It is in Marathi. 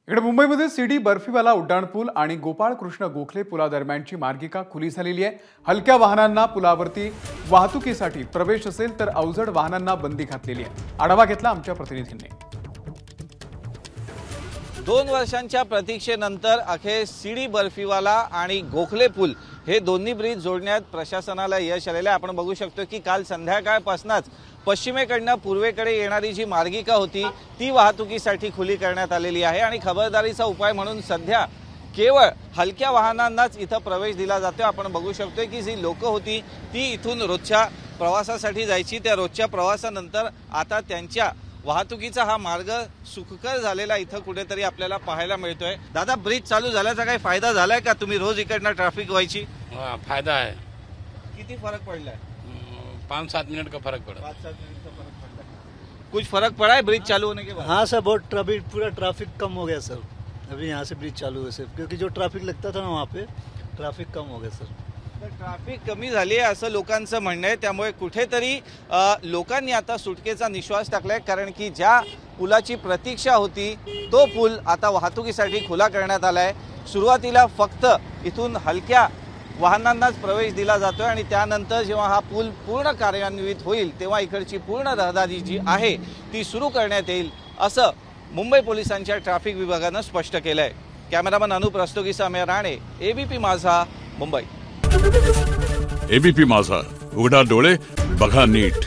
इकडे मुंबईमध्ये सीडी बर्फीवाला उड्डाणपूल आणि गोपाळ कृष्ण गोखले पुलादरम्यानची मार्गिका खुली झालेली आहे। हलक्या वाहनांना पुलावरती वाहतुकीसाठी प्रवेश असेल तर अवजड वाहनांना बंदी घातलेली आहे। आढावा घेतला आमच्या प्रतिनिधींनी। 2 वर्षांच्या प्रतीक्षेनंतर अखेर सीडी बर्फीवाला आणि गोखले पूल हे दोन्ही ब्रिज जोडण्यात प्रशासनाला यश आलेले आहे। आपण बघू शकतो की काल संध्याकाळपासूनच पश्चिमेकडून पूर्वेकडे येणारी जी मार्गिका होती ती वाहतुकीसाठी खुली करण्यात आलेली आहे आणि खबरदारीचा उपाय म्हणून सध्या केवळ हलक्या वाहनांनाच इथं प्रवेश दिला जातो। आपण बघू शकतो की जी लोक होती ती इथून रोजच्या प्रवासासाठी जायची, त्या रोजच्या प्रवासानंतर आता त्यांच्या वाहतुकीचा हा मार्ग सुखकर झालेला इथं कुठेतरी आपल्याला पाहायला मिळतोय। दादा, ब्रिज चालू झाल्याचा काही फायदा झालाय का? तुम्ही रोज इकडनं ट्रॅफिक व्हायची? फायदा है। किती फरक पडलाय? 5-7 मिनट का फर्क पड़ा। 5-7 मिनट का फरक पड़ा। कुछ फर्क पड़ा है ब्रिज चालू होने के बाद? हाँ सर, बहुत पूरा ट्रैफिक कम हो गया सर। अभी यहाँ से ब्रिज चालू है सर, क्योंकि जो ट्रैफिक लगता था ना वहाँ पे ट्रैफिक कम हो गया सर। ट्रॅफिक कमी झाली आहे असं लोकांचं म्हणणं आहे। त्यामुळे कुठेतरी लोकांनी आता सुटकेचा निश्वास टाकलाय, कारण की ज्या पुलाची प्रतीक्षा होती तो पूल आता वाहतुकीसाठी खुला करण्यात आलाय। सुरुवातीला फक्त इथून हलक्या वाहनांनाच प्रवेश दिला जातोय आणि त्यानंतर जेव्हा हा पूल पूर्ण कार्यान्वित होईल तेव्हा इकडची पूर्ण रहदारी जी आहे ती सुरू करण्यात येईल असं मुंबई पोलिसांच्या ट्रॅफिक विभागानं स्पष्ट केलंय। कॅमेरामन अनुप रस्तोगीसह अमेय राणे, एबीपी माझा, मुंबई। एबीपी माझा, उघडा डोळे बघा नीट।